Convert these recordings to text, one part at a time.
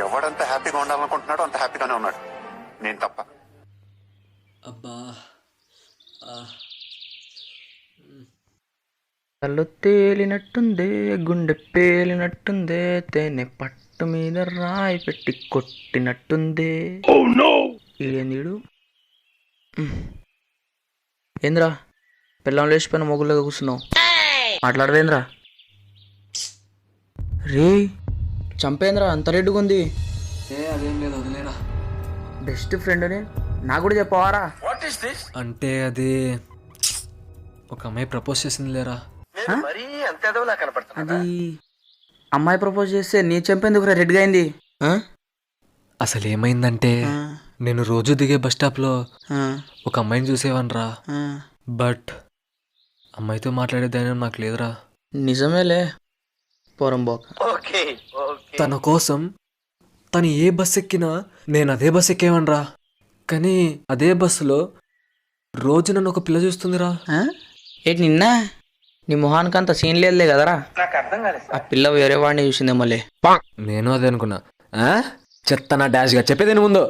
ఎవడంత హ్యాపీగా ఉండాలనుకుంటున్నాడో అంత హ్యాపీగానే ఉన్నాడు, నేను తప్ప. అబ్బా కళ్ళు తేలినట్టుందే, గుండె పేలినట్టుందే, తేనె పట్టు మీద రాయి పెట్టి కొట్టినట్టుందే. ఈడేందీడు ఏంద్రా పిల్లం లేచిపోయిన మొగుళ్ళగా కూర్చున్నావు, మాట్లాడదేంద్రా? రే చంపేంద్రా అంత రెడ్డుగా ఉంది. అదేం లేదు, వదిలేరా. బెస్ట్ ఫ్రెండ్ని నాకు కూడా చెప్పవారా? అంటే అది ఒక అమ్మాయి ప్రపోజ్ చేసింది లేరా. అది అమ్మాయి ప్రపోజ్ చేస్తే నీ చంపేందుకు రెడ్గా అయింది. అసలు ఏమైందంటే నేను రోజు దిగే బస్ స్టాప్లో ఒక అమ్మాయిని చూసేవాన్రా. బట్ అమ్మాయితో మాట్లాడే ధైర్యం నాకు లేదురా. నిజమేలే పోరంబోక. తన కోసం తను ఏ బస్ ఎక్కినా నేను అదే బస్ ఎక్కేవనరా. కానీ అదే బస్సులో రోజు నన్ను ఒక పిల్ల చూస్తుందిరా. ఏంటి నిన్న నీ మొహానికి అంత సీన్ లేదులే కదరా. ఆ పిల్ల వేరే వాడిని చూసిందే మళ్ళీ. నేను అదే అనుకున్నా. చెత్త నా డాష్ గా చెప్పేది ముందు.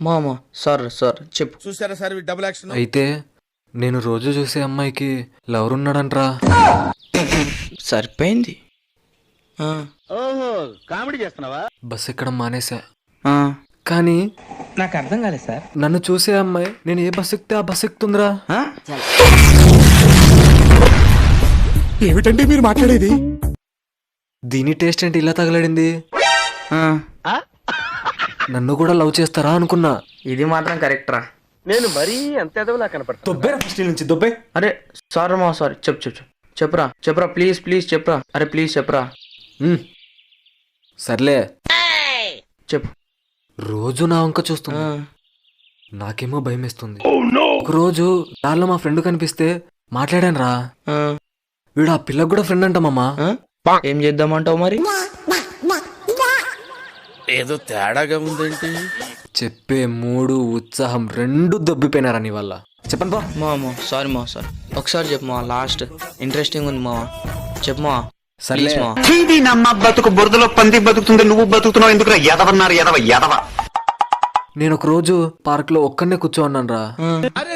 మామా సార్ సార్ చెప్పు. చూసారా సార్ డబుల్ యాక్షన్. అయితే నేను రోజు చూసే అమ్మాయికి లవర్ ఉన్నాడంట్రా. సరిపోయింది. ఓహో కామెడీ చేస్తున్నావా? బస్ ఎక్కడం మానేసా. ఆ, కానీ నాకు అర్థం కాలేదు సార్. నన్ను చూసే అమ్మాయి నేను ఏ బస్ ఎక్కితే ఆ బస్ ఎక్కుతుందిరా. ఏమిటంటే మీరు మాట్లాడేది? దీని టేస్ట్ ఏంటి ఇలా తగలడింది? నన్ను కూడా లవ్ చేస్తారా అనుకున్నా. ఇది మాత్రం కరెక్ట్ రా. నేను మరీ అంత ఎదవలా కనపడతా. దొబ్బేరా ఫస్ట్ నుంచి దొబ్బే. అరే సారీ మా సారీ. చెప్పు చెప్పు చెప్పు చెప్పురా చెప్పురా ప్లీజ్ ప్లీజ్ చెప్పురా. అరే ప్లీజ్ చెప్పురా. సర్లే చెప్పు. రోజు నా వంక చూస్తుంది, నాకేమో భయం వేస్తుంది. ఒక రోజు దారిలో మా ఫ్రెండ్ కనిపిస్తే మాట్లాడాను రా. వీడు ఆ పిల్లకి కూడా ఫ్రెండ్ అంటామమ్మా. ఏం చేద్దామంటావు మరి? ఏదో తేడాగా ఉందేంటి? చెప్పే మూడు ఉత్సాహం రెండు దొబ్బిపోయినారా నీ వల్ల. చెప్పను బా. మామా సారీ మా సారీ. ఒకసారి చెప్పు మా, లాస్ట్ ఇంట్రెస్టింగ్ ఉంది మా. చెప్పు మా. సర్లే మా. నమ్మ బతుకు బురదలో పంది బతుకుతుంది, నువ్వు బతుకుతున్నావు ఎందుకు? ఎదవన్నారు ఎదవ ఎదవ. నేను ఒక రోజు పార్క్ లో ఒక్కనే కూర్చోన్నాను రా. అరే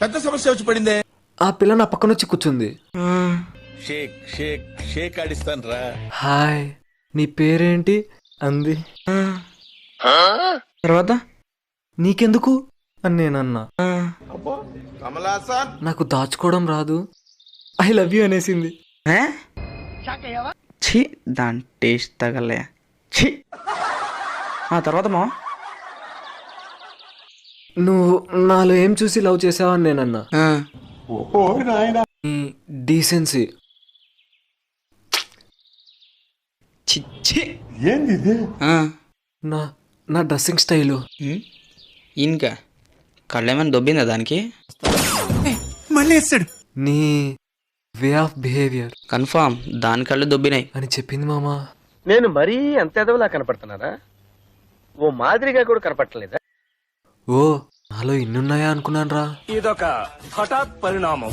పెద్ద సమస్య వచ్చి పడిందే. ఆ పిల్ల నా పక్కన వచ్చి కూర్చుంది. షేక్ షేక్ షేక్ ఆడిస్తాను రా. హాయ్ నీ పేరేంటి అంది. తర్వాత నీకెందుకు అని నేనన్నా. కమలాసన్ నాకు దాచుకోవడం రాదు, ఐ లవ్ యూ అనేసింది. ఛీ దాని టేస్ట్ తగలే. ఛీ. ఆ తర్వాత మా నువ్వు నాలో ఏం చూసి లవ్ చేసావని నేనన్నా. డీసెన్సీ. నా నా డ్రెస్సింగ్ స్టైలు. ఇంకా కళ్ళేమైనా దొబ్బిందా దానికి? మళ్ళీ వేస్తాడు. నీ వే ఆఫ్ బిహేవియర్ కన్ఫామ్ దాని కళ్ళు దొబ్బినాయి అని చెప్పింది మామా. నేను మరీ అంత ఎదవలా కనపడుతున్నారా? ఓ మాదిరిగా కూడా కనపడలేదా? ఓ నాలో ఇన్నున్నాయా అనుకున్నాను రా. ఇదొక హఠాత్ పరిణామం.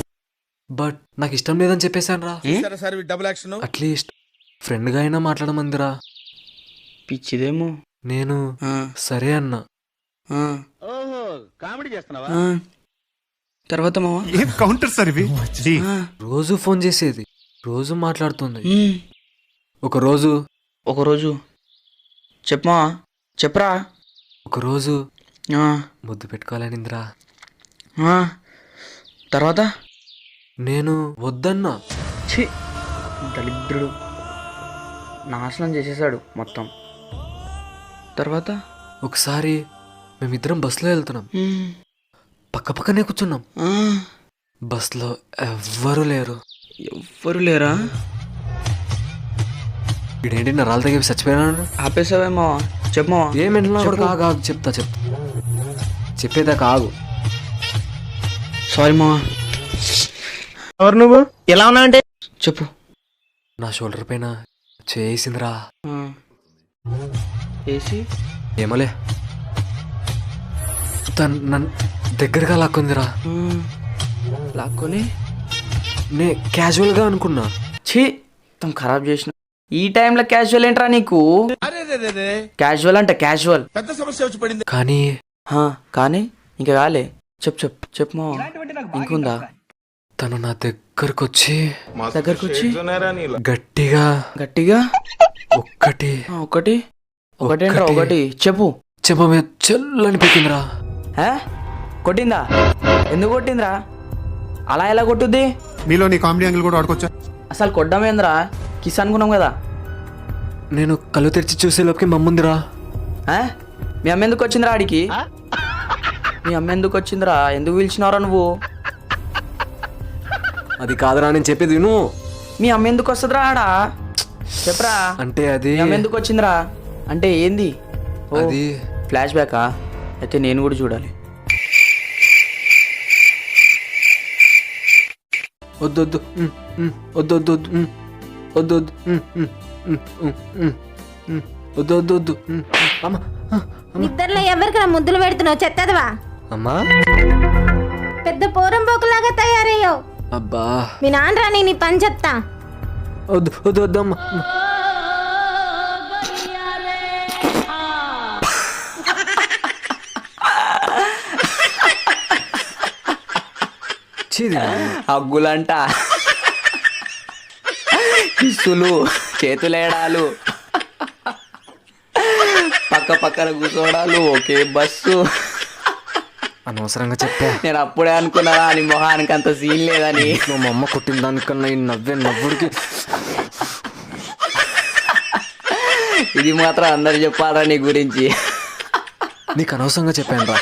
బట్ నాకు ఇష్టం లేదని చెప్పేశాను రా. Sir double action. At least friend గా అయినా మాట్లాడమందిరా. పిచ్చిదేమో. నేను సరే అన్నా. ఓహో కామెడీ చేస్తున్నావా? తర్వాత మావా కౌంటర్ సార్ ఇవి. రోజు ఫోన్ చేసేది, రోజు మాట్లాడుతుంది. ఒకరోజు చెప్పమా చెప్పరా. ఒకరోజు ముద్దు పెట్టుకోవాలనిందిరా. తర్వాత నేను వద్దన్నా. ఛీ దరిద్రుడు నాశనం చేసేసాడు మొత్తం. తర్వాత ఒకసారి మేమిద్దరం బస్సులో వెళ్తున్నాం, పక్క పక్కనే కూర్చున్నాం. బస్లో ఎవ్వరూ లేరు. ఎవ్వరు లేరా? ఇదేంటి నా రాళ్ళ దగ్గర చచ్చిపోయినాను. ఆపేసావేమో. చెప్పమా. ఏమిటన్నా కూడా కాగు చెప్తా చెప్పేదాకా ఆగు. సారీ మా. ఎవరు నువ్వు? ఎలా ఉన్నా అంటే చెప్పు. నా షోల్డర్ పైన చేసిందిరా. ఏసి ఏమోలే, తను నన్ను దగ్గరగా లాక్కుందిరా. లాక్కొని నే క్యాజువల్గా అనుకున్నా. ఛీ మొత్తం ఖరాబ్ చేసిన. ఈ టైంలో క్యాజువల్ ఏంట్రా నీకు? అరే క్యాజువల్ అంటే క్యాజువల్. కానీ కానీ ఇంకా కాలే. చెప్పు మా ఇంకుందా? తను నా దగ్గరకు వచ్చి గట్టిగా ఒకటి చెప్పు. చెప్ప మీద చెల్లని పెట్టిందిరా. కొట్టిందా? ఎందుకు కొట్టిందిరా? అలా ఎలా కొట్టుద్ది? మీలో నీ కామెడీ యాంగిల్ కూడా ఆడుకోవచ్చా? అసలు కొట్టమేంద్రా? కిస్ అనుకున్నాం కదా. నేను కళ్ళు తెరిచి చూసే లోపుకి మమ్ముందిరా. మీ అమ్మ ఎందుకు వచ్చిందిరా ఆడికి? మీ అమ్మ ఎందుకు వచ్చిందిరా? ఎందుకు పిలిచినారా నువ్వు? అది కాదురా నేను చెప్పేది విను. మీ అమ్మ ఎందుకు వస్తుందిరా ఆడా? చెప్పరా. అంటే అది మీ అమ్మ ఎందుకు వచ్చిందిరా అంటే ఏంది? అది ఫ్లాష్ బ్యాకా? అయితే నేను కూడా చూడాలి. వద్దొద్దు వద్దొద్దు వద్దొద్దు వద్దొద్దు అమ్మా. నిద్రలో ఎవరికి నా ముద్దులు పెడుతున్నావు చెత్తదవా? అమ్మా పెద్ద పోరం పోకులాగా తయారయ్యావు. అబ్బా మీ నాన్న రాని నీ పని చెప్తా. వద్దు వద్దు వద్దమ్మా. హగ్గులంట, కిస్సులు, చేతులేడాలు, పక్కన కూర్చోడాలు, ఒకే బస్సు. అనవసరంగా చెప్పా. నేను అప్పుడే అనుకున్నా నీ మొహానికి అంత సీన్ లేదని. మా అమ్మ కొట్టిన దానికన్నా ఈ నవ్వుడికి ఇది మాత్రం అందరు చెప్పారా నీ గురించి? నీకు అనవసరంగా చెప్పాను రా.